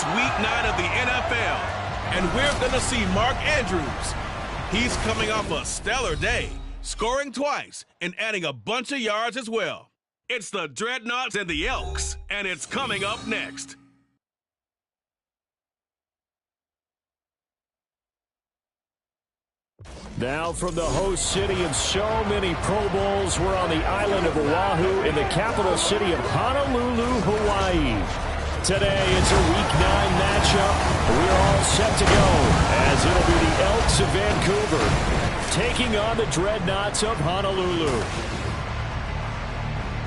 It's week 9 of the NFL, and we're going to see Mark Andrews. He's coming off a stellar day, scoring twice and adding a bunch of yards as well. It's the Dreadnoughts and the Elks, and it's coming up next. Now from the host city of so many Pro Bowls, we're on the island of Oahu in the capital city of Honolulu, Hawaii. Today it's a Week 9 matchup. We're all set to go as it'll be the Elks of Vancouver taking on the Dreadnoughts of Honolulu.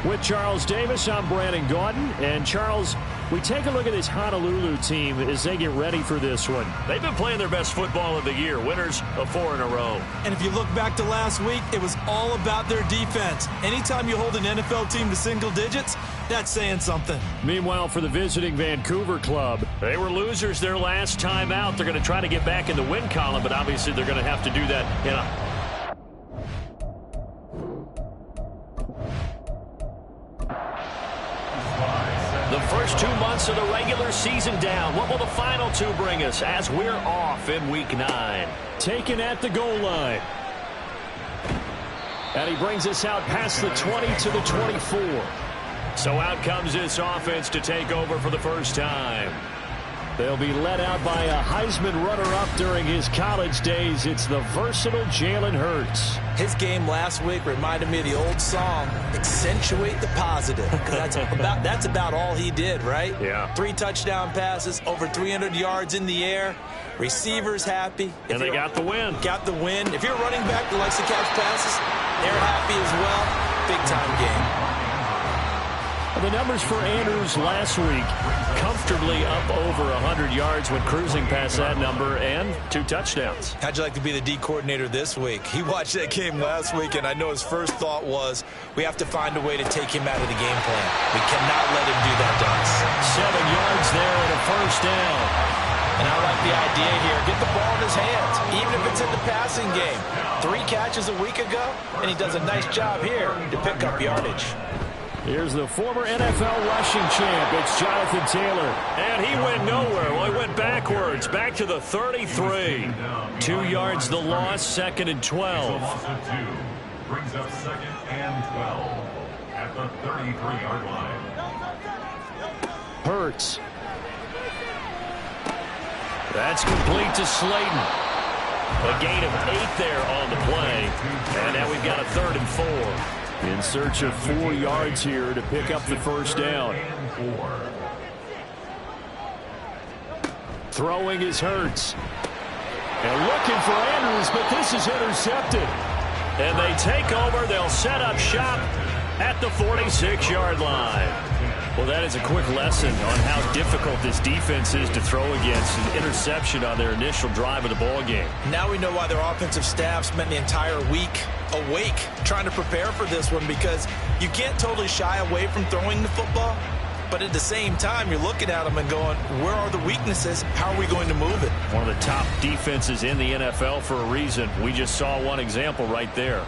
With Charles Davis, I'm Brandon Gordon. And Charles, we take a look at this Honolulu team as they get ready for this one. They've been playing their best football of the year, winners of 4 in a row. And if you look back to last week, it was all about their defense. Anytime you hold an NFL team to single digits, that's saying something. Meanwhile, for the visiting Vancouver club, they were losers their last time out. They're going to try to get back in the win column, but obviously they're going to have to do that in a... The first 2 months of the regular season down. What will the final 2 bring us as we're off in Week 9? Taken at the goal line. And he brings us out past the 20 to the 24. So out comes this offense to take over for the first time. They'll be led out by a Heisman runner-up during his college days. It's the versatile Jalen Hurts. His game last week reminded me of the old song, accentuate the positive. That's about all he did, right? Yeah. 3 touchdown passes, over 300 yards in the air. Receivers happy. And they got the win. Got the win. If you're a running back that likes to catch passes, they're happy as well. Big-time game. The numbers for Andrews last week, comfortably up over 100 yards when cruising past that number, and 2 touchdowns. How'd you like to be the D coordinator this week? He watched that game last week, and I know his first thought was, we have to find a way to take him out of the game plan. We cannot let him do that to us. 7 yards there and a first down. And I like the idea here. Get the ball in his hands, even if it's in the passing game. 3 catches a week ago, and he does a nice job here to pick up yardage. Here's the former NFL rushing champ. It's Jonathan Taylor. And he went nowhere. Well, he went backwards, back to the 33. 2 yards the loss, 2nd and 12. Brings up 2nd and 12 at the 33-yard line. Hurts. That's complete to Slayton. A gain of 8 there on the play. And now we've got a 3rd and 4. In search of 4 yards here to pick up the first down. Throwing is Hurts. And looking for Andrews, but this is intercepted. And they take over. They'll set up shop at the 46-yard line. Well, that is a quick lesson on how difficult this defense is to throw against. An interception on their initial drive of the ball game. Now we know why their offensive staff spent the entire week awake trying to prepare for this one, because you can't totally shy away from throwing the football, but at the same time you're looking at them and going, where are the weaknesses? How are we going to move it? One of the top defenses in the NFL for a reason. We just saw one example right there.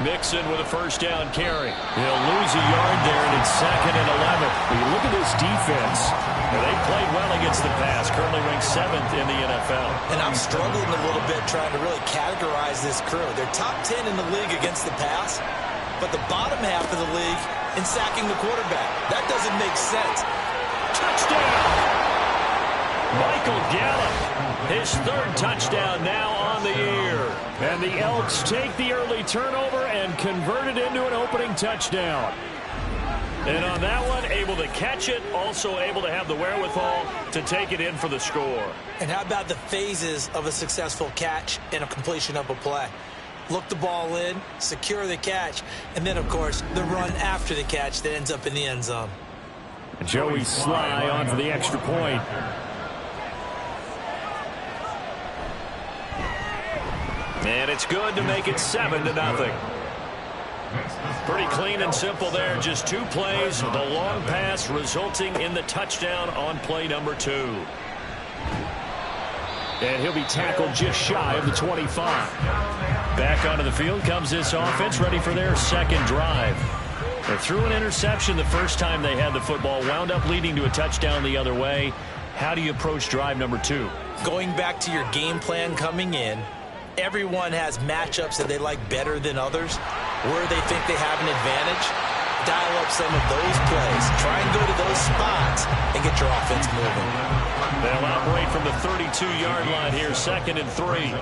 Mixon with a first down carry. He'll lose a yard there, and it's 2nd and 11. When you look at this defense, they played well against the pass, currently ranked 7th in the NFL. And I'm struggling a little bit trying to really categorize this crew. They're top 10 in the league against the pass, but the bottom half of the league in sacking the quarterback. That doesn't make sense. Touchdown! Michael Gallup, his 3rd touchdown now on the year. And the Elks take the early turnover and convert it into an opening touchdown. And on that one, able to catch it, also able to have the wherewithal to take it in for the score. And how about the phases of a successful catch and a completion of a play? Look the ball in, secure the catch, and then, of course, the run after the catch that ends up in the end zone. Joey Sly on for the extra point. And it's good to make it 7-0. Pretty clean and simple there. Just 2 plays. The long pass resulting in the touchdown on play number 2. And he'll be tackled just shy of the 25. Back onto the field comes this offense, ready for their second drive. They threw an interception the first time they had the football, wound up leading to a touchdown the other way. How do you approach drive number 2? Going back to your game plan coming in, everyone has matchups that they like better than others, where they think they have an advantage. Dial up some of those plays. Try and go to those spots and get your offense moving. They'll operate from the 32-yard line here, 2nd and 3.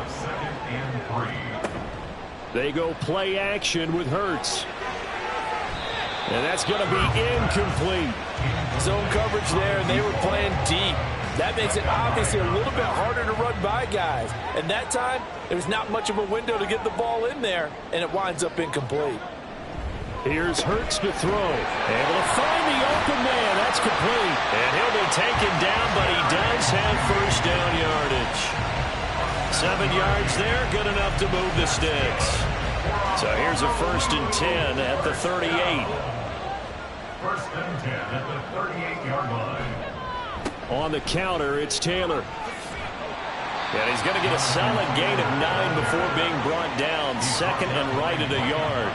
They go play action with Hurts. And that's going to be incomplete. Zone coverage there, and they were playing deep. That makes it obviously a little bit harder to run by guys. And that time, there's not much of a window to get the ball in there, and it winds up incomplete. Here's Hurts to throw. Able to find the open man. That's complete. And he'll be taken down, but he does have first down yardage. 7 yards there, good enough to move the sticks. So here's a 1st and 10 at the 38. 1st and 10 at the 38-yard line. On the counter, it's Taylor. And he's going to get a solid gain of 9 before being brought down. 2nd and right at a yard.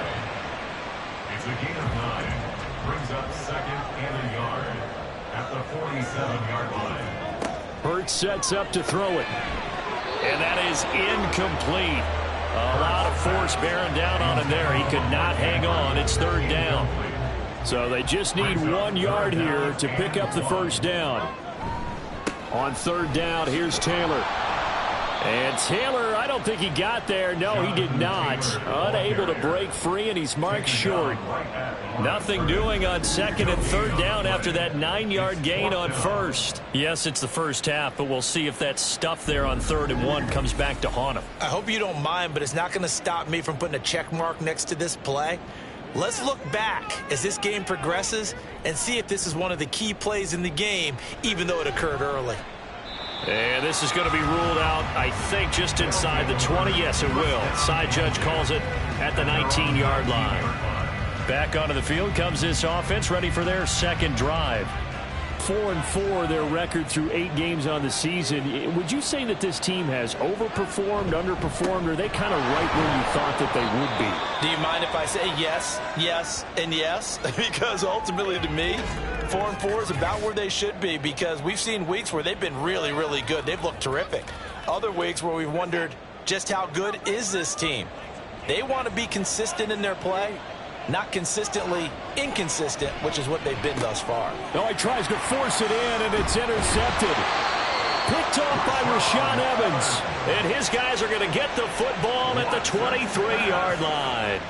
It's a gain of 9. Brings up 2nd and a yard at the 47-yard line. Hurts sets up to throw it. And that is incomplete. A lot of force bearing down on him there. He could not hang on. It's 3rd down. So they just need 1 yard here to pick up the first down. On 3rd down, here's Taylor. And Taylor, I don't think he got there. No, he did not. Unable to break free, and he's marked short. Nothing doing on 2nd and 3rd down after that 9-yard gain on 1st. Yes, it's the first half, but we'll see if that stuff there on 3rd and 1 comes back to haunt him. I hope you don't mind, but it's not going to stop me from putting a check mark next to this play. Let's look back as this game progresses and see if this is one of the key plays in the game, even though it occurred early. And this is going to be ruled out, I think, just inside the 20. Yes, it will. Side judge calls it at the 19-yard line. Back onto the field comes this offense, ready for their second drive. 4-4 their record through 8 games on the season. Would you say that this team has overperformed, underperformed, or are they kind of right where you thought that they would be? Do you mind if I say yes, yes, and yes? Because ultimately to me, 4-4 is about where they should be, because we've seen weeks where they've been really, really good. They've looked terrific. Other weeks where we've wondered just how good is this team. They want to be consistent in their play. Not consistently inconsistent, which is what they've been thus far. No, he tries to force it in, and it's intercepted. Picked off by Rashaan Evans. And his guys are going to get the football at the 23-yard line.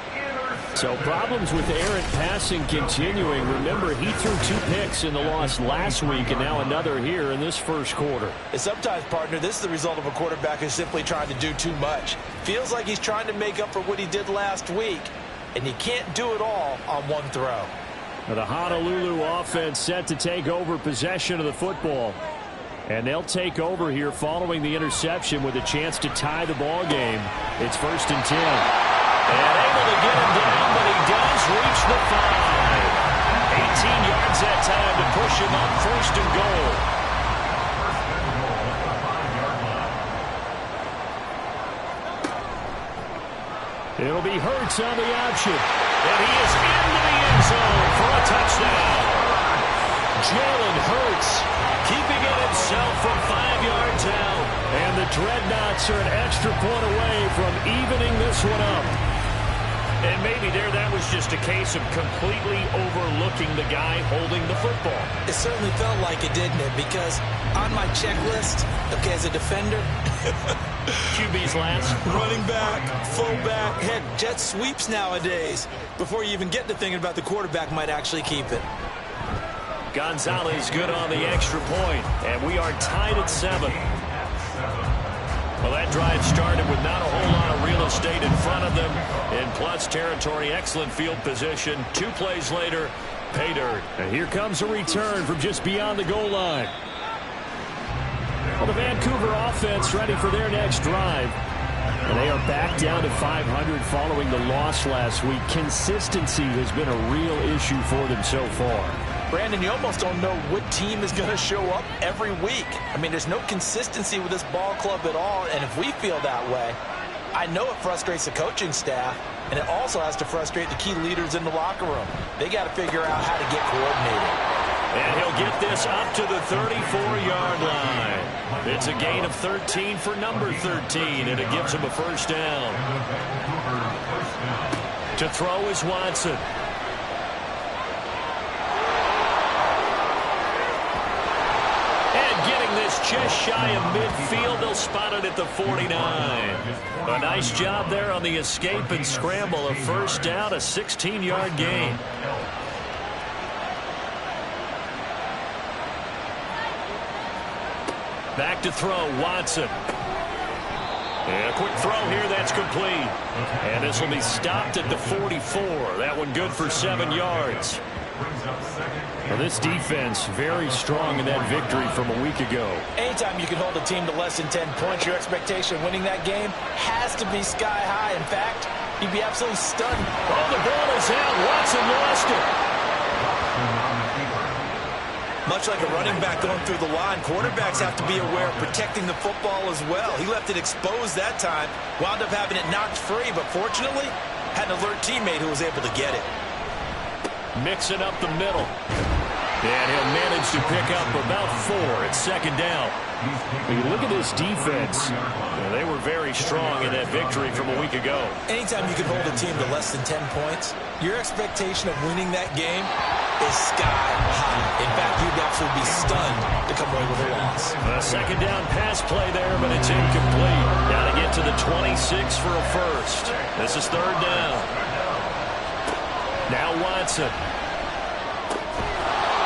So problems with errant passing continuing. Remember, he threw 2 picks in the loss last week, and now another here in this first quarter. And sometimes, partner, this is the result of a quarterback who's simply trying to do too much. Feels like he's trying to make up for what he did last week. And you can't do it all on one throw. The Honolulu offense set to take over possession of the football. And they'll take over here following the interception with a chance to tie the ball game. It's 1st and 10. And able to get him down, but he does reach the 5. 18 yards that time to push him up 1st and goal. It'll be Hurts on the option. And he is into the end zone for a touchdown. Jalen Hurts keeping it himself from 5 yards out. And the Dreadnoughts are an extra point away from evening this one up. And maybe that was just a case of completely overlooking the guy holding the football. It certainly felt like it, didn't it? Because on my checklist, okay, as a defender, QB's last. running back, fullback, heck, jet sweeps nowadays. Before you even get to thinking about the quarterback might actually keep it. Gonzalez good on the extra point, and we are tied at 7. Well, that drive started with not a whole lot of real estate in front of them. In plus territory, excellent field position. 2 plays later, pay dirt. And here comes a return from just beyond the goal line. Well, the Vancouver offense ready for their next drive. And they are back down to 500 following the loss last week. Consistency has been a real issue for them so far. Brandon, you almost don't know what team is going to show up every week. I mean, there's no consistency with this ball club at all, and if we feel that way, I know it frustrates the coaching staff, and it also has to frustrate the key leaders in the locker room. They got to figure out how to get coordinated. And he'll get this up to the 34-yard line. It's a gain of 13 for number 13, and it gives him a first down. To throw is Watson. And getting this just shy of midfield, they'll spot it at the 49. A nice job there on the escape and scramble. A first down, a 16-yard gain. Back to throw, Watson. And a quick throw here, that's complete. And this will be stopped at the 44. That one good for 7 yards. Well, this defense very strong in that victory from a week ago. Anytime you can hold a team to less than 10 points, your expectation of winning that game has to be sky high. In fact, you'd be absolutely stunned. Oh, the ball is out. Watson lost it. Much like a running back going through the line, quarterbacks have to be aware of protecting the football as well. He left it exposed that time, wound up having it knocked free, but fortunately, had an alert teammate who was able to get it. Mixing up the middle. And he'll manage to pick up about 4 at second down. When you look at this defense, they were very strong in that victory from a week ago. Anytime you can hold a team to less than 10 points, your expectation of winning that game is sky high. In fact, you'd absolutely be stunned to come away with a loss. A second down pass play there, but it's incomplete. Got to get to the 26 for a first. This is third down. Now Watson.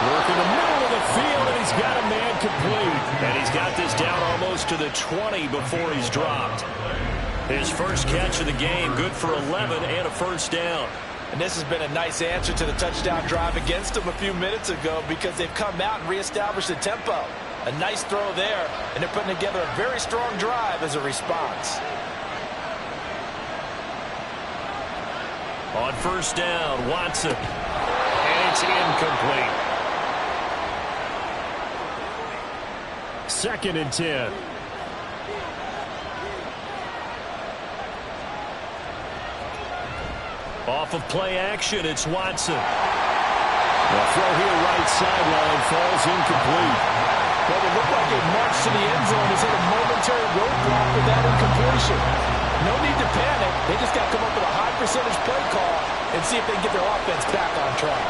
working the middle of the field, and he's got a man complete. And he's got this down almost to the 20 before he's dropped. His first catch of the game, good for 11 and a first down. And this has been a nice answer to the touchdown drive against them a few minutes ago because they've come out and reestablished the tempo. A nice throw there, and they're putting together a very strong drive as a response. On first down, Watson. And it's incomplete. 2nd and 10. Off of play action, it's Watson. The throw here right sideline falls incomplete. Well, it looked like it marched to the end zone. Has hit a momentary roadblock with that incompletion. No need to panic. They just got to come up with a high percentage play call and see if they can get their offense back on track.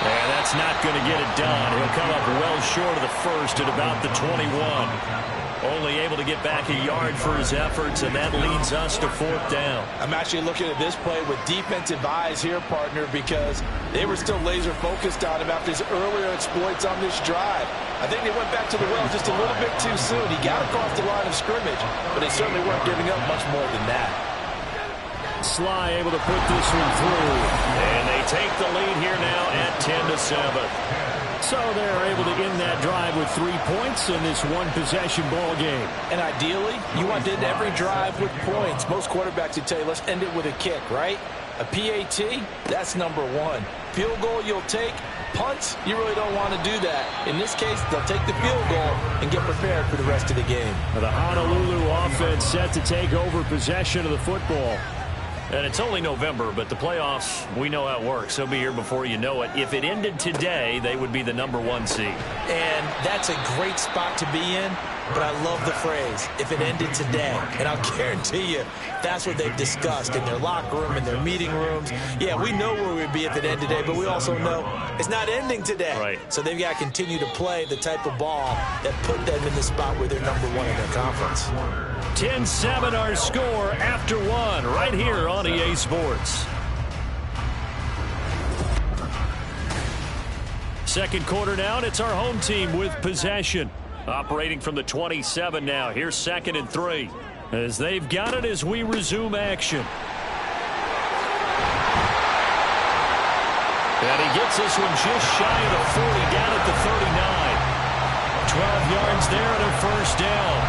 And that's not going to get it done. He'll come up well short of the first at about the 21. Only able to get back a yard for his efforts, and that leads us to 4th down. I'm actually looking at this play with defensive eyes here, partner, because they were still laser focused on him after his earlier exploits on this drive. I think they went back to the well just a little bit too soon. He got across the line of scrimmage, but they certainly weren't giving up much more than that. Sly able to put this one through. And they take the lead here now at 10-7. So they're able to end that drive with 3 points in this one-possession ball game. And ideally, you want to end every drive with points. Most quarterbacks would tell you, let's end it with a kick, right? A PAT, that's number 1. Field goal you'll take. Punts, you really don't want to do that. In this case, they'll take the field goal and get prepared for the rest of the game. The Honolulu offense set to take over possession of the football. And it's only November, but the playoffs, we know how it works. They'll be here before you know it. If it ended today, they would be the number 1 seed. And that's a great spot to be in, but I love the phrase, if it ended today. And I'll guarantee you, that's what they've discussed in their locker room, in their meeting rooms. Yeah, we know where we'd be if it ended today, but we also know it's not ending today. Right. So they've got to continue to play the type of ball that put them in the spot where they're number 1 in their conference. 10-7 our score after 1 right here on EA Sports. Second quarter now, and it's our home team with possession. Operating from the 27 now. Here's 2nd and 3. As they've got it as we resume action. And he gets this one just shy of the 40, down at the 39. 12 yards there and a first down.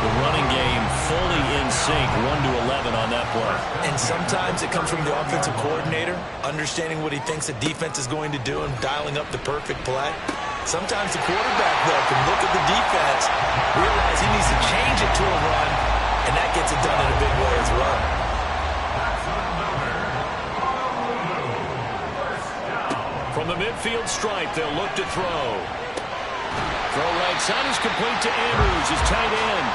The running game fully in sync, 1-11 on that play. And sometimes it comes from the offensive coordinator, understanding what he thinks the defense is going to do and dialing up the perfect play. Sometimes the quarterback, though, can look at the defense, realize he needs to change it to a run, and that gets it done in a big way as well. From the midfield stripe, they'll look to throw. Throw right side is complete to Andrews, his tight end.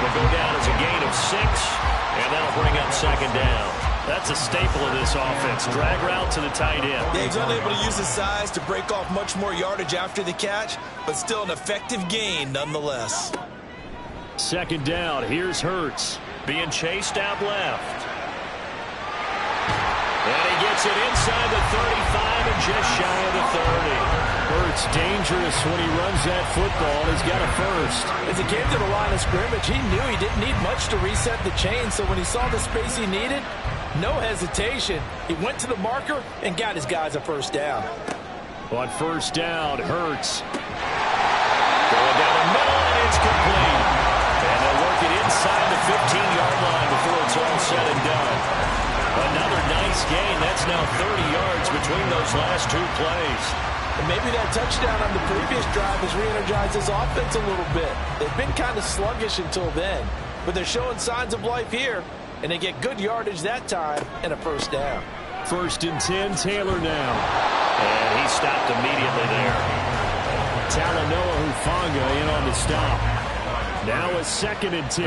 Will go down as a gain of 6, and that'll bring up second down. That's a staple of this offense. Drag route to the tight end. Yeah, he's unable to use his size to break off much more yardage after the catch, but still an effective gain nonetheless. Second down, here's Hurts. Being chased out left. And he gets it inside the 35 and just shy of the 30. Hurts dangerous when he runs that football. He's got a first. As he came to the line of scrimmage, he knew he didn't need much to reset the chain, so when he saw the space he needed, no hesitation. He went to the marker and got his guys a first down. On first down, Hurts. Going down the middle, and it's complete. And they'll work it inside the 15-yard line before it's all said and done. Another nice gain. That's now 30 yards between those last 2 plays. And maybe that touchdown on the previous drive has re-energized this offense a little bit. They've been kind of sluggish until then, but they're showing signs of life here, and they get good yardage that time and a first down. First and 10, Taylor now. And he stopped immediately there. Talanoa Hufanga in on the stop. Now a second and 10.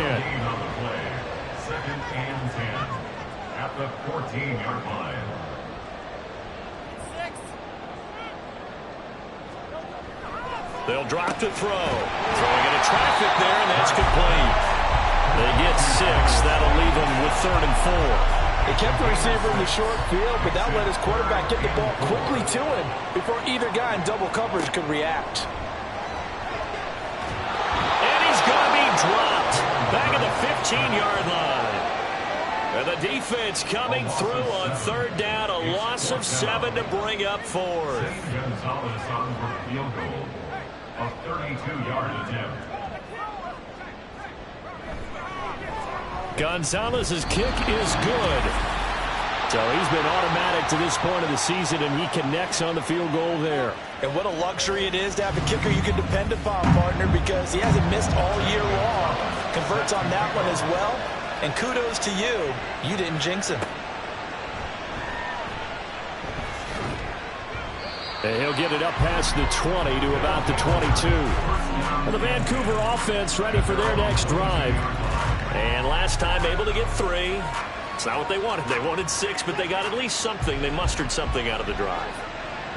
Second and 10 at the 14-yard line. They'll drop to throw. Throwing into traffic there, and that's complete. They get 6. That'll leave them with 3rd and 4. They kept the receiver in the short field, but that let his quarterback get the ball quickly to him before either guy in double coverage could react. And he's going to be dropped back at the 15-yard line. And the defense coming through on 3rd down, a loss of 7 to bring up 4. Gonzalez on for field goal. A 32-yard attempt. Gonzalez's kick is good. So he's been automatic to this point of the season, and he connects on the field goal there. And what a luxury it is to have a kicker you can depend upon, partner, because he hasn't missed all year long. Converts on that one as well. And kudos to you. You didn't jinx him. And he'll get it up past the 20 to about the 22. And the Vancouver offense ready for their next drive. And last time able to get 3. It's not what they wanted. They wanted 6, but they got at least something. They mustered something out of the drive.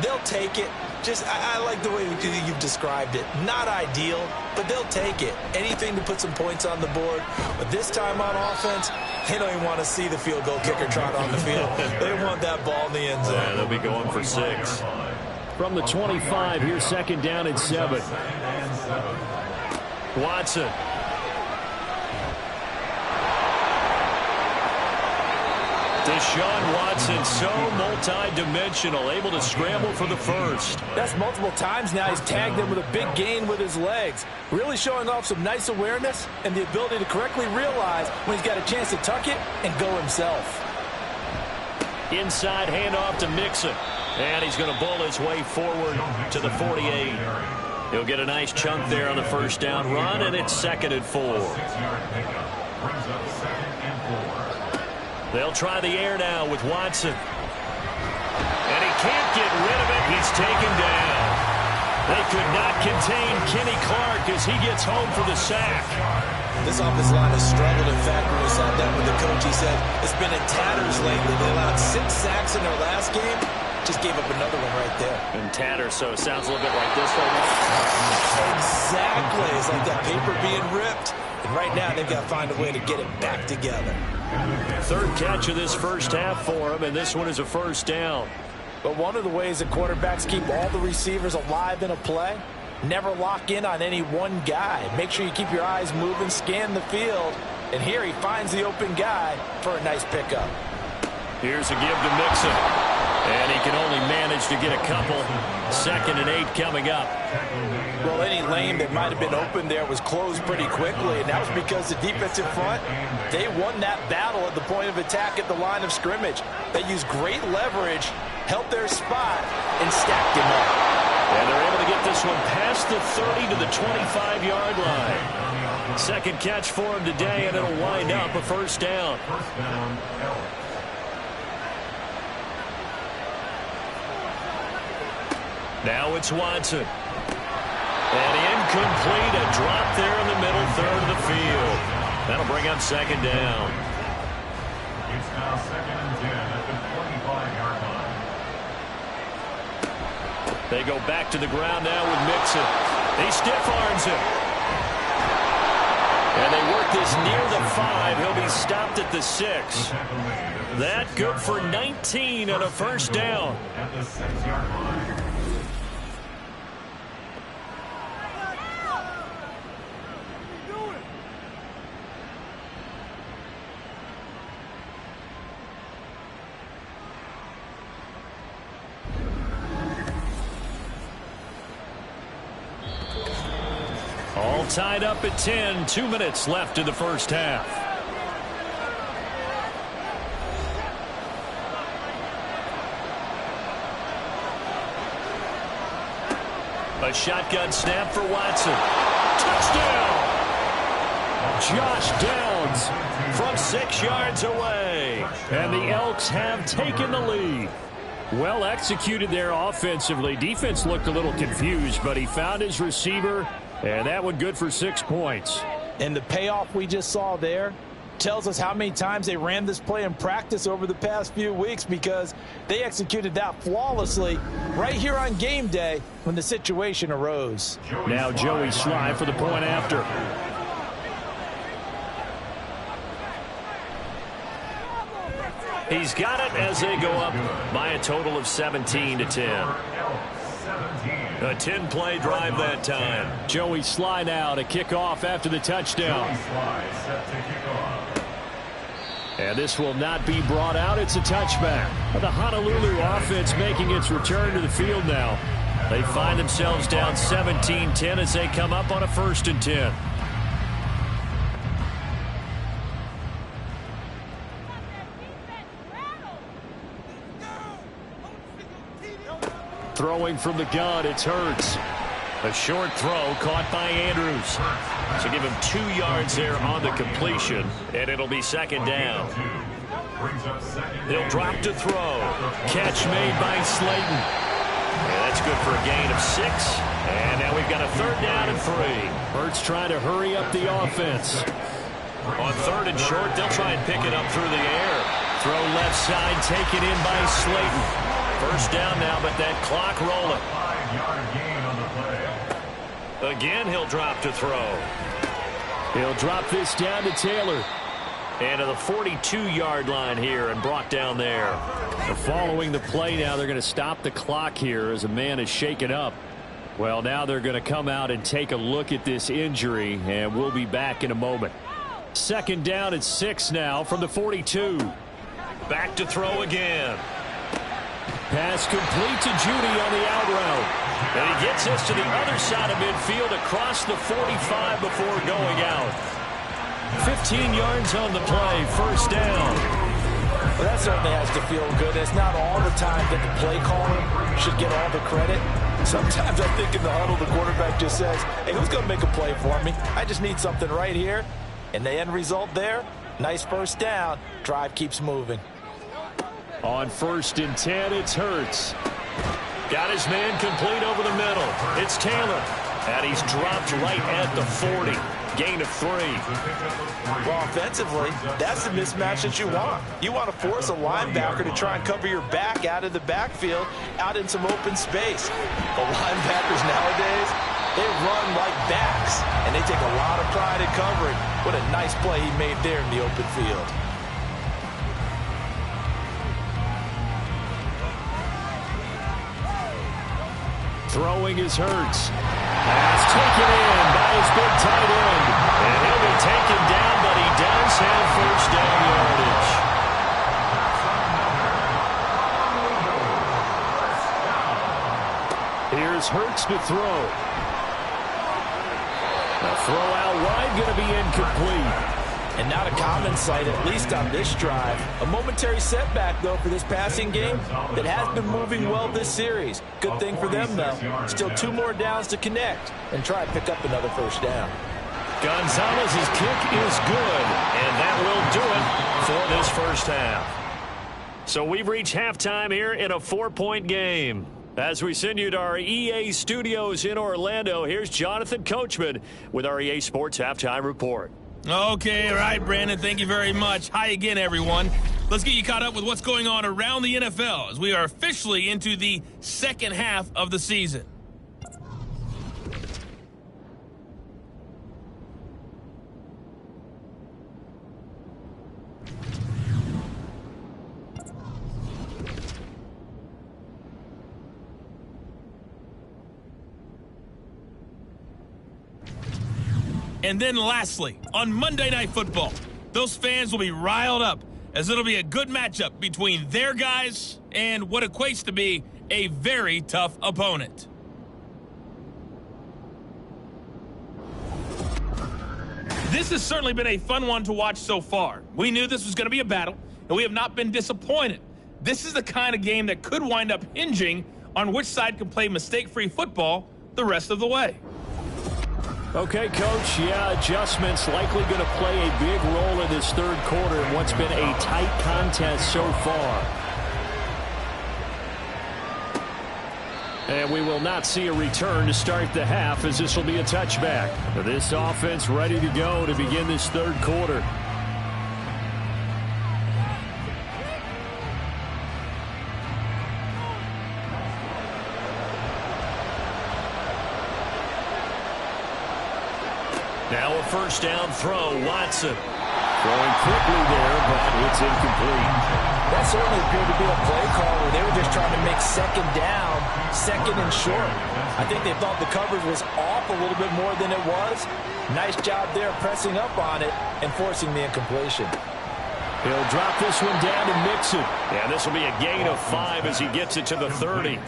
They'll take it. I like the way you've described it. Not ideal, but they'll take it. Anything to put some points on the board. But this time on offense, they don't even want to see the field goal kicker trot on the field. They want that ball in the end zone. Yeah, they'll be going for 6. From the 25, here's second down and 7. Watson. Deshaun Watson, so multi-dimensional, able to scramble for the first. That's multiple times now. He's tagged him with a big gain with his legs. Really showing off some nice awareness and the ability to correctly realize when he's got a chance to tuck it and go himself. Inside handoff to Mixon. And he's going to bull his way forward to the 48. He'll get a nice chunk there on the first down run, and it's 2nd and 4. They'll try the air now with Watson. And he can't get rid of it. He's taken down. They could not contain Kenny Clark as he gets home for the sack. This offensive line has struggled. In fact, when we sat down with the coach, he said it's been in tatters lately. They allowed 6 sacks in their last game. Just gave up another one right there. And tatters, so it sounds a little bit like this right now. Exactly. It's like that paper being ripped. And right now, they've got to find a way to get it back together. 3rd catch of this first half for him, and this one is a first down. But one of the ways that quarterbacks keep all the receivers alive in a play, never lock in on any one guy. Make sure you keep your eyes moving, scan the field. And here he finds the open guy for a nice pickup. Here's a give to Mixon. And he can only manage to get a couple. 2nd and 8 coming up. Well, any lane that might have been open there was closed pretty quickly, and that was because the defensive front, they won that battle at the point of attack at the line of scrimmage. They used great leverage, held their spot, and stacked him up. And they're able to get this one past the 30 to the 25-yard line. 2nd catch for him today, and it'll wind up a 1st down. Now it's Watson. And incomplete, a drop there in the middle third of the field. That'll bring up 2nd down. It's now 2nd and 10 at the 25-yard line. They go back to the ground now with Mixon. He stiff arms him. And they work this near the 5. He'll be stopped at the 6. That good for 19 and a 1st down. At the 6-yard line. All tied up at 10. 2 minutes left in the 1st half. A shotgun snap for Watson. Touchdown! Josh Downs from 6 yards away. And the Elks have taken the lead. Well executed there offensively. Defense looked a little confused, but he found his receiver, and that one good for 6 points. And the payoff we just saw there tells us how many times they ran this play in practice over the past few weeks, because they executed that flawlessly right here on game day when the situation arose. Now Joey Sly for the point after. He's got it as they go up by a total of 17 to 10. A 10-play drive that time. Joey Sly now to kick off after the touchdown. And this will not be brought out. It's a touchback. The Honolulu offense making its return to the field now. They find themselves down 17-10 as they come up on a 1st and 10. Throwing from the gun, it's Hurts. A short throw caught by Andrews. So give him 2 yards there on the completion, and it'll be 2nd down. He'll drop to throw. Catch made by Slayton. And that's good for a gain of 6. And now we've got a 3rd down and 3. Hurts trying to hurry up the offense. On 3rd and short, they'll try and pick it up through the air. Throw left side, taken in by Slayton. 1st down now, but that clock rolling. 5-yard gain on the play. Again, he'll drop to throw. He'll drop this down to Taylor. And to the 42-yard line here and brought down there. Following the play now, they're going to stop the clock here as a man is shaken up. Well, now they're going to come out and take a look at this injury, and we'll be back in a moment. 2nd down at 6 now from the 42. Back to throw again. Pass complete to Judy on the out route. And he gets us to the other side of midfield across the 45 before going out. 15 yards on the play, 1st down. Well, that certainly has to feel good. It's not all the time that the play caller should get all the credit. Sometimes I think in the huddle, the quarterback just says, hey, who's going to make a play for me? I just need something right here. And the end result there, nice 1st down. Drive keeps moving. On 1st and 10, it's Hurts. Got his man complete over the middle. It's Taylor. And he's dropped right at the 40. Gain of 3. Well, offensively, that's the mismatch that you want. You want to force a linebacker to try and cover your back out of the backfield, out in some open space. The linebackers nowadays, they run like backs, and they take a lot of pride in covering. What a nice play he made there in the open field. Throwing is Hurts. Pass taken in by his big tight end. And he'll be taken down, but he does have 1st down yardage. Here's Hurts to throw. The throw out wide going to be incomplete. And not a common sight, at least on this drive. A momentary setback, though, for this passing game that has been moving well this series. Good thing for them, though. Still 2 more downs to connect and try and pick up another first down. Gonzalez's kick is good, and that will do it for this first half. So we've reached halftime here in a 4-point game. As we send you to our EA studios in Orlando, here's Jonathan Coachman with our EA Sports Halftime Report. Okay, all right, Brandon, thank you very much. Hi again, everyone. Let's get you caught up with what's going on around the NFL as we are officially into the second half of the season. And then lastly, on Monday Night Football, those fans will be riled up as it'll be a good matchup between their guys and what equates to be a very tough opponent. This has certainly been a fun one to watch so far. We knew this was going to be a battle, and we have not been disappointed. This is the kind of game that could wind up hinging on which side can play mistake-free football the rest of the way. Okay, Coach, yeah, adjustments likely going to play a big role in this third quarter in what's been a tight contest so far. And we will not see a return to start the half, as this will be a touchback. This offense ready to go to begin this third quarter. Now a first down throw, Watson. Throwing quickly there, but it's incomplete. That certainly appeared to be a play call where they were just trying to make second down, second and short. I think they thought the coverage was off a little bit more than it was. Nice job there pressing up on it and forcing the incompletion. He'll drop this one down to Mixon. Yeah, this will be a gain of 5 as he gets it to the 30.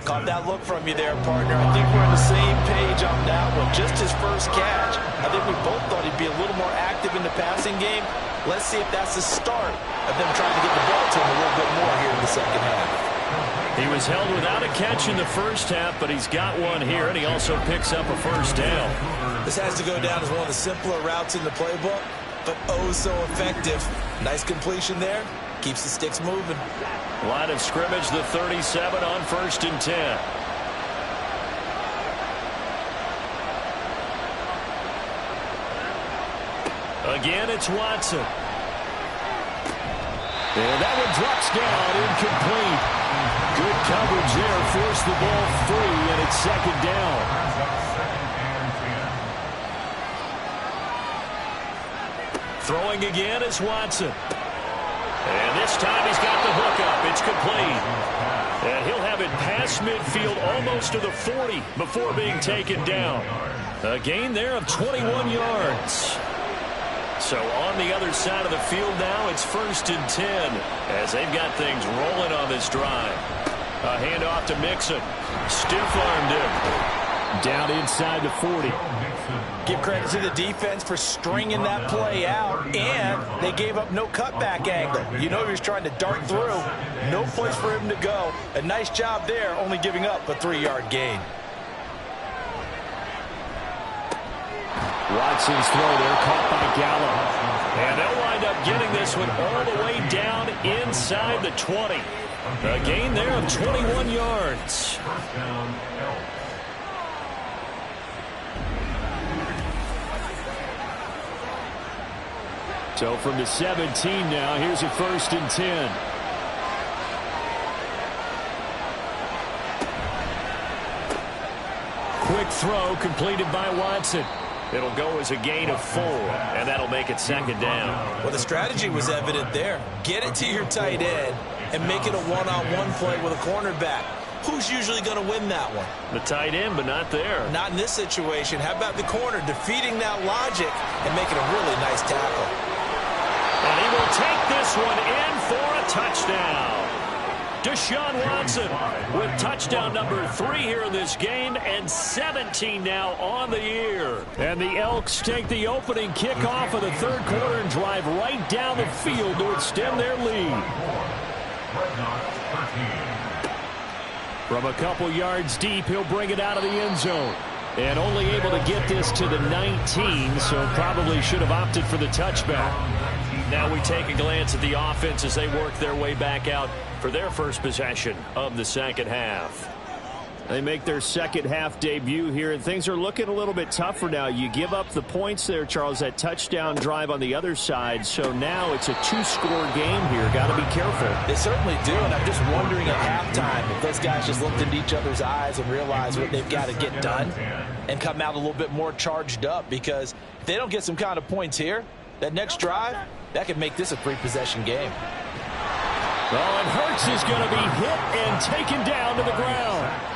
Caught that look from you there, partner. I think we're on the same page on that one. Just his first catch. I think we both thought he'd be a little more active in the passing game. Let's see if that's the start of them trying to get the ball to him a little bit more here in the second half. He was held without a catch in the first half, but he's got one here, and he also picks up a first down. This has to go down as one of the simpler routes in the playbook, but oh so effective. Nice completion there. Keeps the sticks moving. Line of scrimmage, the 37 on 1st and 10. Again, it's Watson. And that one drops down, incomplete. Good coverage there, forced the ball free, and it's second down. Throwing again is Watson. And this time he's got the hook up. It's complete. And he'll have it past midfield almost to the 40 before being taken down. A gain there of 21 yards. So on the other side of the field now, it's 1st and 10 as they've got things rolling on this drive. A handoff to Mixon. Stiff-armed him. Down inside the 40. Give credit to the defense for stringing that play out, and they gave up no cutback angle. You know he was trying to dart through. No place for him to go. A nice job there, only giving up a 3-yard gain. Watson's throw there, caught by Gallup. And they'll wind up getting this one all the way down inside the 20. A gain there of 21 yards. First down, Elks. So from the 17 now, here's a 1st and 10. Quick throw completed by Watson. It'll go as a gain of 4, and that'll make it second down. Well, the strategy was evident there. Get it to your tight end and make it a one-on-one play with a cornerback. Who's usually going to win that one? The tight end, but not there. Not in this situation. How about the corner defeating that logic and making a really nice tackle? And he will take this one in for a touchdown. Deshaun Watson with touchdown number 3 here in this game, and 17 now on the year. And the Elks take the opening kickoff of the third quarter and drive right down the field to extend their lead. From a couple yards deep, he'll bring it out of the end zone. And only able to get this to the 19, so probably should have opted for the touchback. Now we take a glance at the offense as they work their way back out for their first possession of the second half. They make their second half debut here, and things are looking a little bit tougher now. You give up the points there, Charles, that touchdown drive on the other side. So now it's a 2-score game here. Got to be careful. They certainly do, and I'm just wondering at halftime if those guys just looked into each other's eyes and realized what they've got to get done and come out a little bit more charged up, because if they don't get some kind of points here, that next drive, that could make this a 3-possession game. Oh, and Hurts is going to be hit and taken down to the ground.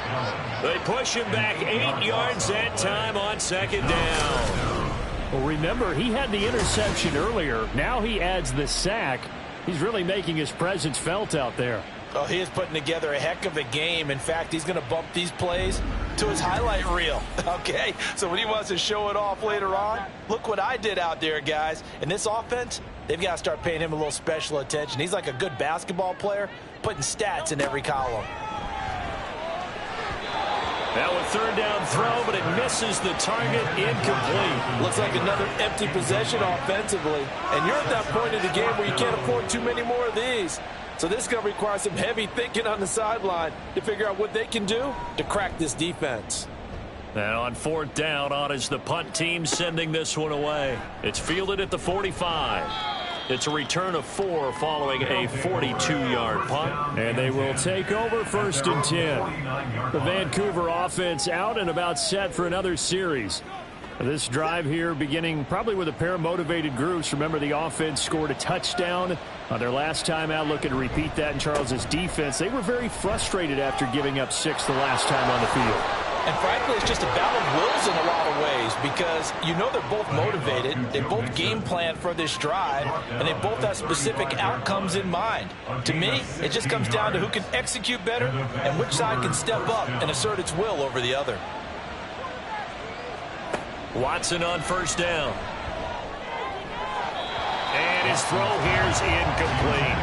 They push him back 8 yards that time on second down. Well, remember, he had the interception earlier. Now he adds the sack. He's really making his presence felt out there. Oh, he is putting together a heck of a game. In fact, he's going to bump these plays to his highlight reel. Okay, so when he wants to show it off later on, look what I did out there, guys. And this offense, they've got to start paying him a little special attention. He's like a good basketball player, putting stats in every column. Now a third down throw, but it misses the target, incomplete. Looks like another empty possession offensively. And you're at that point in the game where you can't afford too many more of these. So this is going to require some heavy thinking on the sideline to figure out what they can do to crack this defense. And on fourth down, on is the punt team sending this one away. It's fielded at the 45. It's a return of 4 following a 42-yard punt. And they will take over 1st and 10. The Vancouver offense out and about set for another series. This drive here beginning probably with a pair of motivated groups. Remember, the offense scored a touchdown on their last time out. Looking to repeat that in Charles's defense. They were very frustrated after giving up 6 the last time on the field. And frankly, it's just a battle of wills in a lot of ways, because you know they're both motivated, they both game plan for this drive, and they both have specific outcomes in mind. To me, it just comes down to who can execute better and which side can step up and assert its will over the other. Watson on first down. And his throw here's incomplete.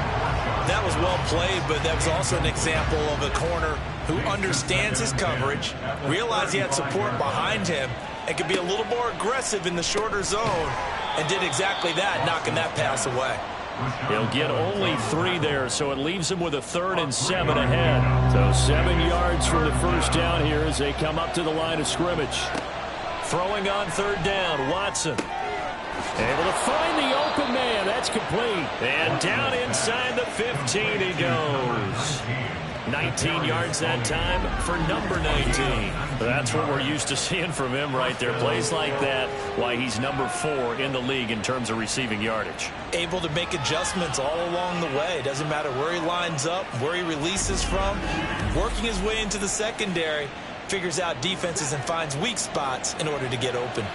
That was well played, but that was also an example of a corner who understands his coverage, realized he had support behind him, and could be a little more aggressive in the shorter zone, and did exactly that, knocking that pass away. He'll get only 3 there, so it leaves him with a 3rd and 7 ahead. So 7 yards from the first down here as they come up to the line of scrimmage. Throwing on third down, Watson. Able to find the open man. That's complete. And down inside the 15 he goes. 19 yards that time for number 19. That's what we're used to seeing from him right there. Plays like that, why he's number 4 in the league in terms of receiving yardage. Able to make adjustments all along the way. Doesn't matter where he lines up, where he releases from. Working his way into the secondary. Figures out defenses and finds weak spots in order to get open.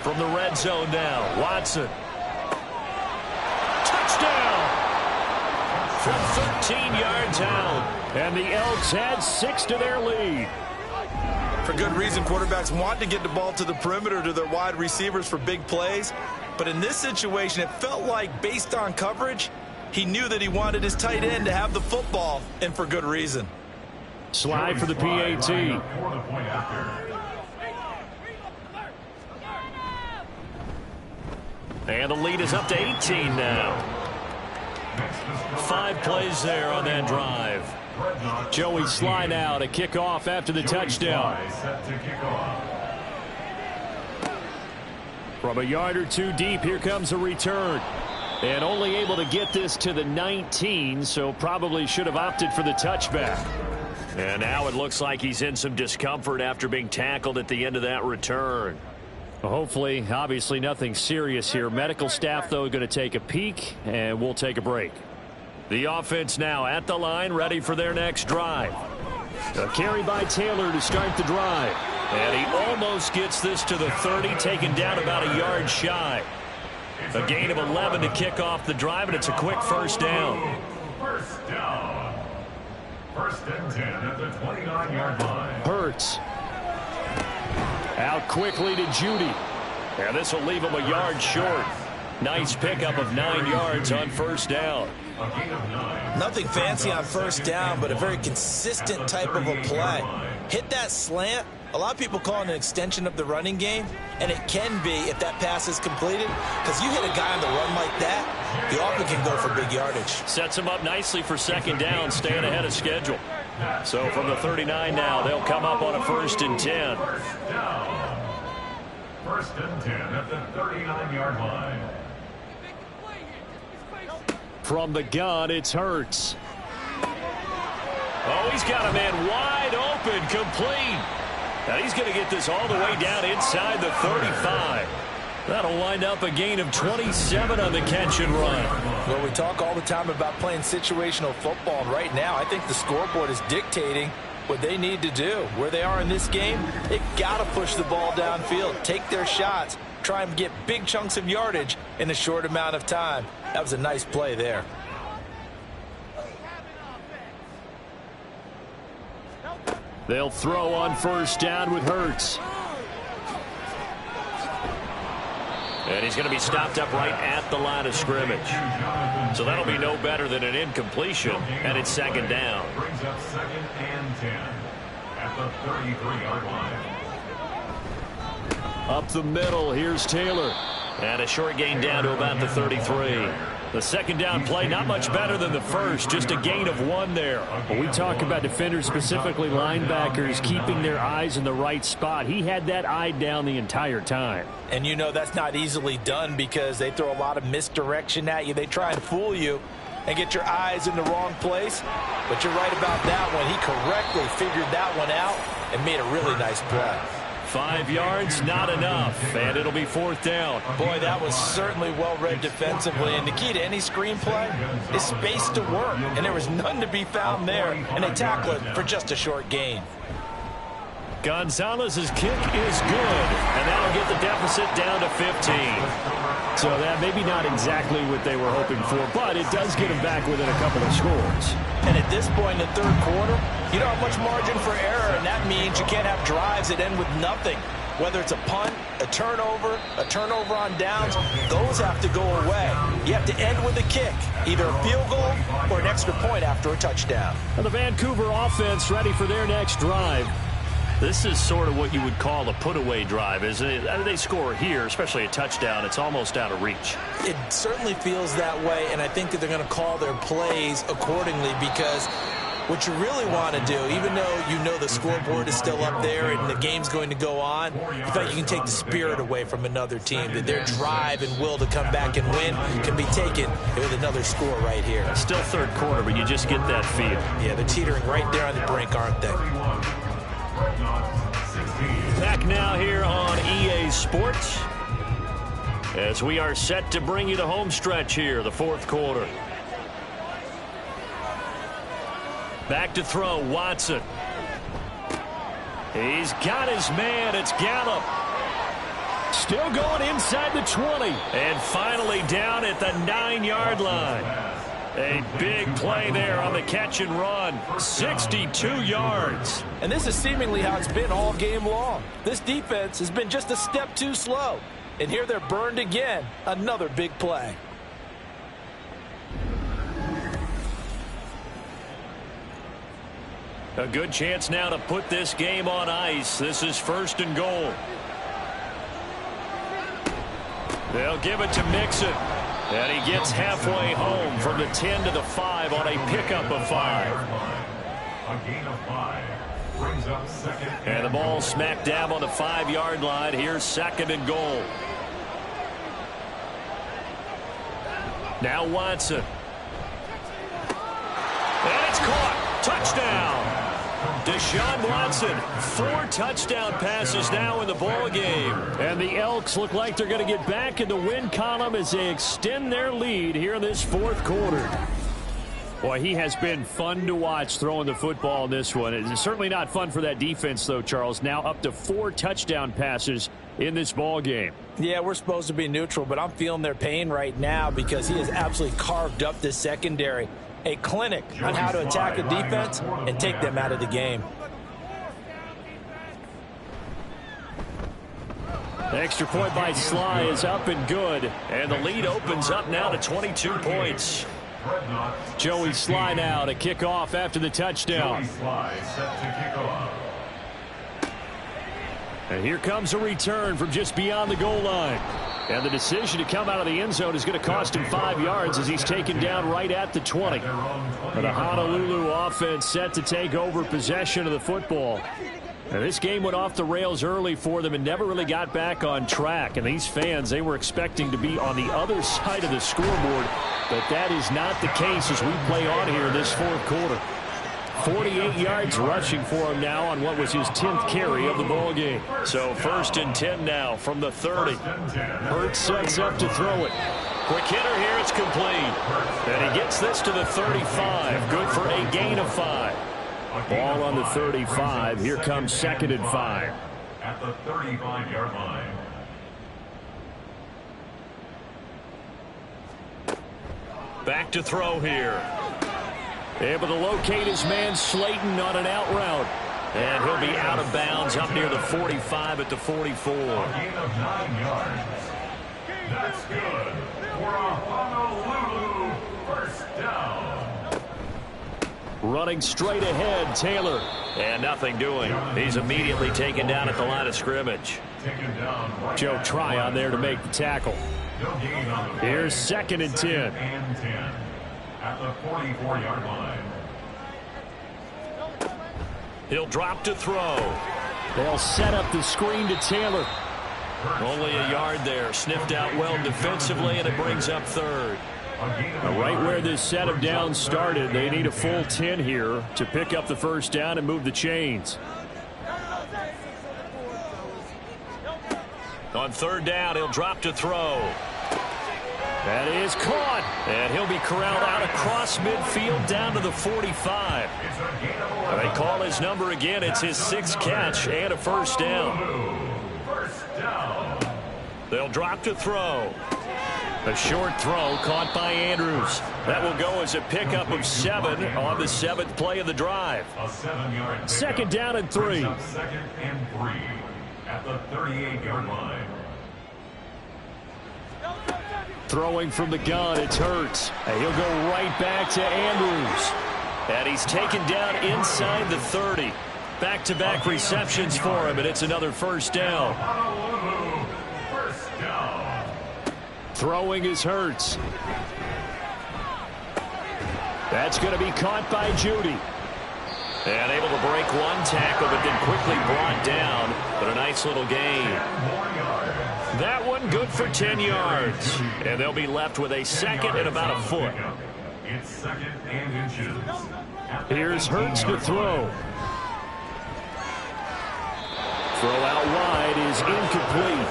From the red zone now, Watson. Touchdown! From 13 yards out. And the Elks add 6 to their lead. For good reason, quarterbacks want to get the ball to the perimeter to their wide receivers for big plays. But in this situation, it felt like, based on coverage, he knew that he wanted his tight end to have the football, and for good reason. Slide for the PAT. And the lead is up to 18 now. 5 plays there on that drive. Joey slide out, a kickoff after the touchdown. From a yard or 2 deep, here comes a return. And only able to get this to the 19, so probably should have opted for the touchback. And now it looks like he's in some discomfort after being tackled at the end of that return. Hopefully, obviously nothing serious here. Medical staff, though, going to take a peek, and we'll take a break. The offense now at the line, ready for their next drive. A carry by Taylor to start the drive. And he almost gets this to the 30, taken down about a yard shy. A gain of 11 to kick off the drive, and it's a quick first down. First down. First and 10 at the 29-yard line. Hurts. Out quickly to Judy. And this will leave him a yard short. Nice pickup of 9 yards on first down. A gain of 9. Nothing fancy on first down, but a very consistent type of a play. Hit that slant. A lot of people call it an extension of the running game, and it can be if that pass is completed, because you hit a guy on the run like that, the offense can go for big yardage. Sets him up nicely for second down, staying ahead of schedule. So from the 39 now, they'll come up on a first and 10. First down. First and 10 at the 39-yard line. From the gun, it's Hurts. Oh, he's got a man wide open, complete. Now he's going to get this all the way down inside the 35. That'll wind up a gain of 27 on the catch and run. Well, we talk all the time about playing situational football, and right now I think the scoreboard is dictating what they need to do. Where they are in this game, they've got to push the ball downfield, take their shots, try and get big chunks of yardage in a short amount of time. That was a nice play there. They'll throw on first down with Hurts. And he's going to be stopped up right at the line of scrimmage. So that'll be no better than an incompletion, and it's second down. Brings up second and 10 at the 33-yard line. Up the middle, here's Taylor. And a short gain down to about the 33. The second down play, not much better than the first, just a gain of 1 there. When we talk about defenders, specifically linebackers, keeping their eyes in the right spot, he had that eye down the entire time. And you know that's not easily done because they throw a lot of misdirection at you. They try and fool you and get your eyes in the wrong place. But you're right about that one. He correctly figured that one out and made a really nice play. 5 yards, not enough, and it'll be fourth down. Boy, that was certainly well-read defensively, and the key to any screenplay is space to work, and there was none to be found there, and they tackle it for just a short gain. Gonzalez's kick is good, and that'll get the deficit down to 15. So that maybe not exactly what they were hoping for, but it does get them back within a couple of scores. And at this point in the third quarter, you don't have much margin for error, and that means you can't have drives that end with nothing. Whether it's a punt, a turnover on downs, those have to go away. You have to end with a kick, either a field goal or an extra point after a touchdown. And the Vancouver offense ready for their next drive. This is sort of what you would call a put-away drive, isn't it? They score here, especially a touchdown. It's almost out of reach. It certainly feels that way, and I think that they're going to call their plays accordingly because what you really want to do, even though you know the scoreboard is still up there and the game's going to go on, you feel like you can take the spirit away from another team, that their drive and will to come back and win can be taken with another score right here. Still third quarter, but you just get that feel. Yeah, they're teetering right there on the brink, aren't they? Back now here on EA Sports as we are set to bring you the home stretch here, the fourth quarter. Back to throw, Watson. He's got his man, it's Gallup. Still going inside the 20. And finally down at the 9-yard line. A big play there on the catch and run. 62 yards. And this is seemingly how it's been all game long. This defense has been just a step too slow. And here they're burned again. Another big play. A good chance now to put this game on ice. This is first and goal. They'll give it to Mixon. And he gets halfway home from the 10 to the 5 on a pickup of 5. A gain of 5 brings up second. And the ball smack dab on the 5-yard line. Here's second and goal. Now Watson. And it's caught. Touchdown. Deshaun Watson, 4 touchdown passes now in the ball game. And the Elks look like they're going to get back in the win column as they extend their lead here in this fourth quarter. Boy, he has been fun to watch throwing the football in this one. It's certainly not fun for that defense, though, Charles. Now up to 4 touchdown passes in this ball game. Yeah, we're supposed to be neutral, but I'm feeling their pain right now because he has absolutely carved up this secondary. A clinic on how to attack a defense and take them out of the game. The extra point by Sly is up and good. And the lead opens up now to 22 points. Joey Sly now to kick off after the touchdown. And here comes a return from just beyond the goal line. And the decision to come out of the end zone is going to cost him 5 yards as he's taken down right at the 20. And the Honolulu offense set to take over possession of the football. Now, this game went off the rails early for them and never really got back on track. And these fans, they were expecting to be on the other side of the scoreboard. But that is not the case as we play on here in this fourth quarter. 48 yards rushing for him now on what was his 10th carry of the ball game. So 1st and 10 now from the 30. Hurts sets up to throw it. Quick hitter here, it's complete. And he gets this to the 35. Good for a gain of 5. Ball on the 35. Here comes 2nd and 5. At the 35-yard line. Back to throw here. Able to locate his man Slayton on an out route. And he'll be out of bounds up near the 45 at the 44. A gain of 9 yards. That's good for a Honolulu first down. Running straight ahead, Taylor. And nothing doing. He's immediately taken down at the line of scrimmage. Taken down right Joe Tryon there to make the tackle. No gain on the play. Here's 2nd and 10. 2nd and 10 at the 44-yard line. He'll drop to throw. They'll set up the screen to Taylor. Only a yard there. Sniffed out well defensively, and it brings up 3rd. Now, right where this set of downs started, they need a full 10 here to pick up the first down and move the chains. On 3rd down, he'll drop to throw. That is caught. And he'll be corralled out across midfield down to the 45. And they call his number again. It's his 6th catch and a first down. They'll drop to throw. A short throw caught by Andrews. That will go as a pickup of 7 on the 7th play of the drive. A 7-yard 2nd down and 3. 2nd and 3 at the 38-yard line. Throwing from the gun, it's Hurts. And he'll go right back to Andrews. And he's taken down inside the 30. Back-to-back receptions for him, and it's another first down. First down. Throwing is Hurts. That's going to be caught by Judy. And able to break one tackle, but then quickly brought down. But a nice little gain. That one good for 10 yards. And they'll be left with a 2nd and about a foot. It's 2nd and inches. Here's Hurts to throw. Throw out wide is incomplete.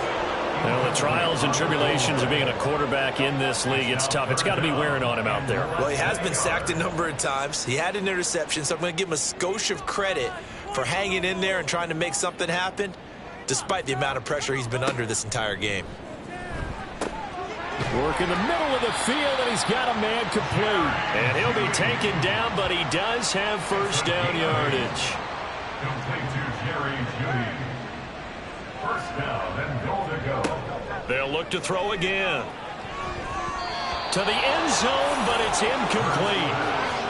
Well, the trials and tribulations of being a quarterback in this league, it's tough. It's got to be wearing on him out there. Well, he has been sacked a number of times. He had an interception, so I'm going to give him a skosh of credit for hanging in there and trying to make something happen, despite the amount of pressure he's been under this entire game. Work in the middle of the field, and he's got a man complete. And he'll be taken down, but he does have first down yardage. Complete to Jerry Judy. First down and goal to go. They'll look to throw again. To the end zone, but it's incomplete.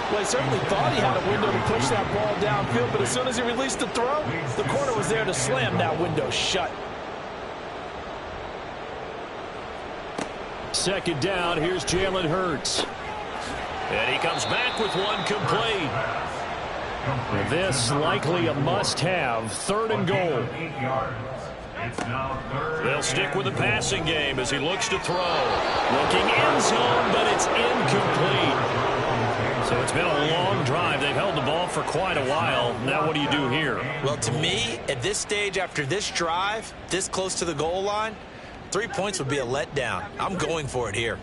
Well, he certainly thought he had a window to push that ball downfield, but as soon as he released the throw, the corner was there to slam that window shut. 2nd down, here's Jalen Hurts. And he comes back with one complete. This likely a must-have. 3rd and goal. 8 yards. It's now 3rd. They'll stick with the passing game as he looks to throw. Looking end zone, but it's incomplete. So it's been a long drive. They've held the ball for quite a while. Now what do you do here? Well, to me, at this stage after this drive, this close to the goal line, 3 points would be a letdown. I'm going for it here.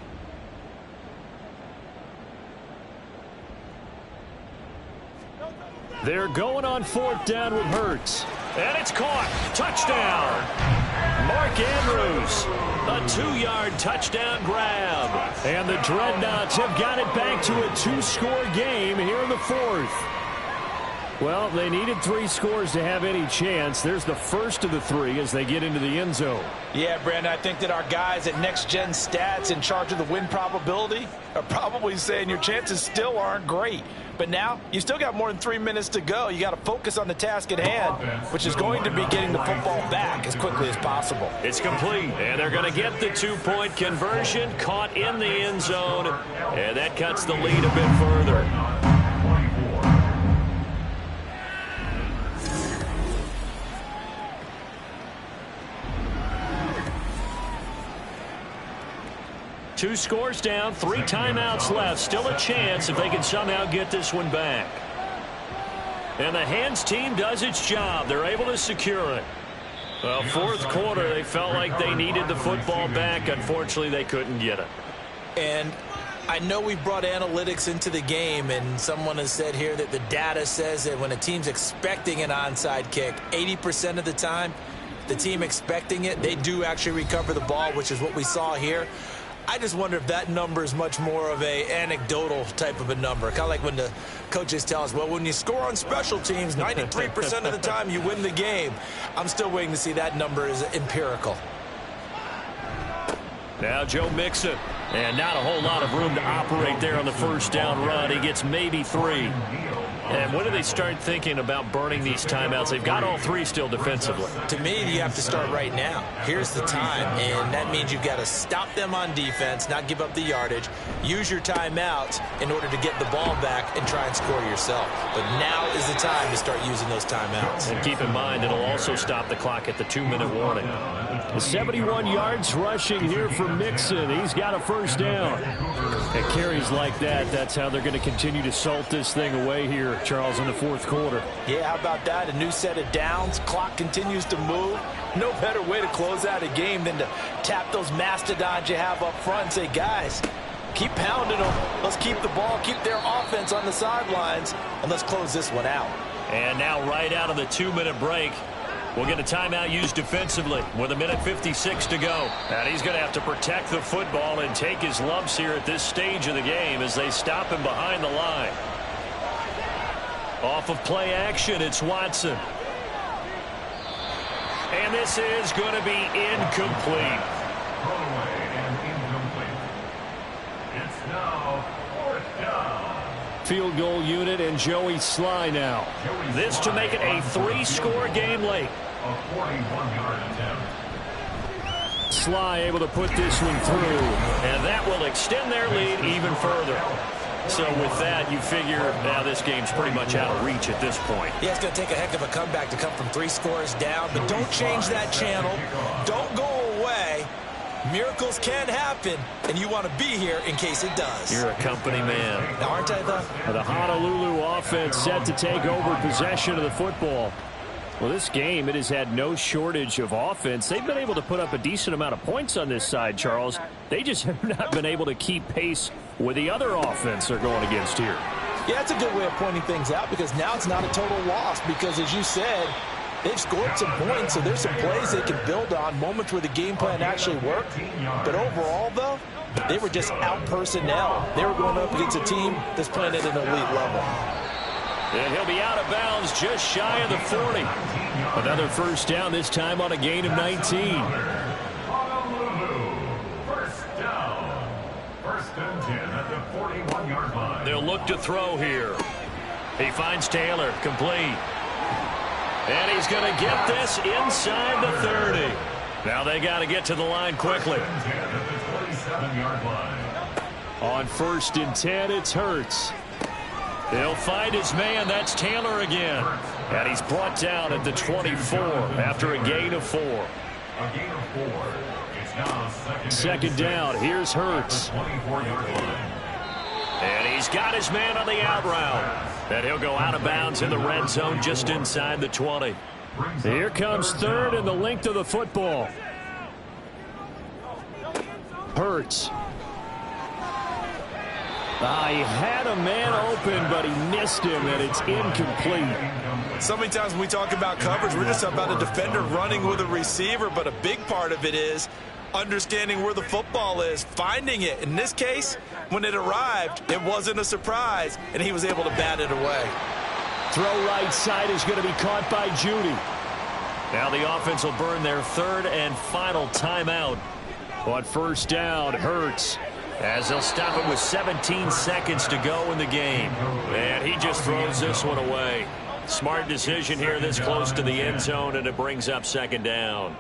They're going on 4th down with Hurts. And it's caught. Touchdown. Mark Andrews. A 2-yard touchdown grab. And the Dreadnoughts have got it back to a 2-score game here in the 4th. Well, they needed 3 scores to have any chance. There's the first of the 3 as they get into the end zone. Yeah, Brandon, I think that our guys at Next Gen Stats in charge of the win probability are probably saying your chances still aren't great. But now, you still got more than 3 minutes to go. You got to focus on the task at hand, which is going to be getting the football back as quickly as possible. It's complete, and they're going to get the 2-point conversion, caught in the end zone, and that cuts the lead a bit further. Two scores down, 3 timeouts left. Still a chance if they can somehow get this one back. And the hands team does its job. They're able to secure it. Well, 4th quarter, they felt like they needed the football back. Unfortunately, they couldn't get it. And I know we brought analytics into the game, and someone has said here that the data says that when a team's expecting an onside kick, 80% of the time, the team expecting it, they do actually recover the ball, which is what we saw here. I just wonder if that number is much more of a anecdotal type of a number. Kind of like when the coaches tell us, well, when you score on special teams, 93% of the time you win the game. I'm still waiting to see that number is empirical. Now Joe Mixon. And not a whole lot of room to operate there on the 1st down run. He gets maybe 3. And when do they start thinking about burning these timeouts? They've got all 3 still defensively. To me, you have to start right now. Here's the time, and that means you've got to stop them on defense, not give up the yardage, use your timeouts in order to get the ball back and try and score yourself. But now is the time to start using those timeouts. And keep in mind, it'll also stop the clock at the 2-minute warning. 71 yards rushing here for Mixon. He's got a 1st down. And carries like that, that's how they're going to continue to salt this thing away here, Charles, in the 4th quarter. Yeah, how about that? A new set of downs. Clock continues to move. No better way to close out a game than to tap those mastodons you have up front and say, guys, keep pounding them. Let's keep the ball, keep their offense on the sidelines, and let's close this one out. And now right out of the 2-minute break, we'll get a timeout used defensively with 1:56 to go. And he's going to have to protect the football and take his lumps here at this stage of the game as they stop him behind the line. Off of play action, it's Watson. And this is going to be incomplete. Throwaway and incomplete. It's now 4th down. Field goal unit and Joey Sly now. This to make it a 3-score game late. A 41-yard attempt. Sly able to put this one through. And that will extend their lead even further. So with that, you figure now this game's pretty much out of reach at this point. Yeah, it's going to take a heck of a comeback to come from 3 scores down, but don't change that channel. Don't go away. Miracles can happen, and you want to be here in case it does. You're a company man. Now, aren't I, though? The Honolulu offense set to take over possession of the football. Well, this game, it has had no shortage of offense. They've been able to put up a decent amount of points on this side, Charles. They just have not been able to keep pace with the other offense they're going against here. Yeah, that's a good way of pointing things out because now it's not a total loss because, as you said, they've scored some points, so there's some plays they can build on, moments where the game plan actually worked. But overall, though, they were just out personnel. They were going up against a team that's playing at an elite level. And he'll be out of bounds just shy of the 40. Another 1st down, this time on a gain of 19. Honolulu, 1st down. 1st and 10 at the 41-yard line. They'll look to throw here. He finds Taylor, complete. And he's going to get this inside the 30. Now they got to get to the line quickly. 1st and 10 at the 27-yard line. On 1st and 10, it's Hurts. He'll find his man. That's Taylor again. And he's brought down at the 24 after a gain of 4. A gain of 4. It's now 2nd down. Here's Hurts. 24-yard line. And he's got his man on the out route. And he'll go out of bounds in the red zone just inside the 20. Here comes 3rd and the length of the football. He had a man open, but he missed him, and it's incomplete. So many times when we talk about coverage, we're just about a defender running with a receiver, but a big part of it is understanding where the football is, finding it. In this case, when it arrived, it wasn't a surprise, and he was able to bat it away. Throw right side is going to be caught by Judy. Now the offense will burn their third and final timeout. On first down, Hurts. As they'll stop it with 17 seconds to go in the game. And he just throws this one away. Smart decision here this close to the end zone, and it brings up second down.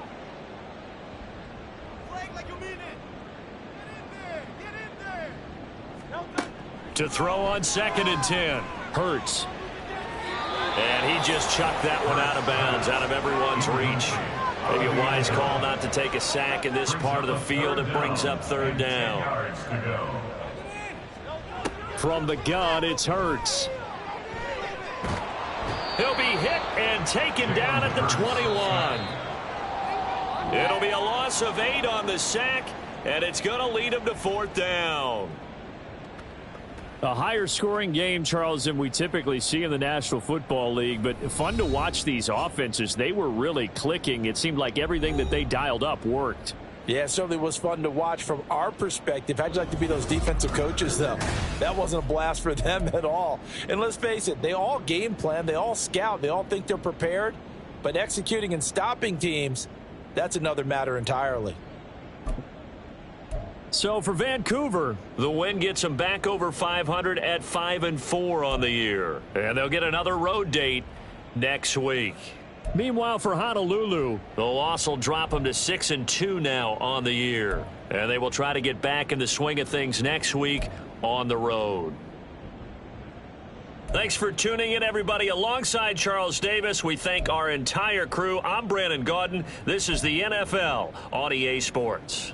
To throw on 2nd and 10. Hurts. And he just chucked that one out of bounds, out of everyone's reach. Maybe a wise call not to take a sack in this part of the field. It brings up third down. From the gun, it's Hurts. He'll be hit and taken down at the 21. It'll be a loss of 8 on the sack, and it's going to lead him to 4th down. A higher scoring game, Charles, than we typically see in the National Football League, but fun to watch these offenses. They were really clicking. It seemed like everything that they dialed up worked. Yeah, it certainly was fun to watch from our perspective. How'd you like to be those defensive coaches, though? That wasn't a blast for them at all. And let's face it, they all game plan, they all scout, they all think they're prepared, but executing and stopping teams, that's another matter entirely. So for Vancouver, the win gets them back over 500 at 5-4 on the year. And they'll get another road date next week. Meanwhile, for Honolulu, the loss will drop them to 6-2 now on the year. And they will try to get back in the swing of things next week on the road. Thanks for tuning in, everybody. Alongside Charles Davis, we thank our entire crew. I'm Brandon Gaudin. This is the NFL on EA Sports.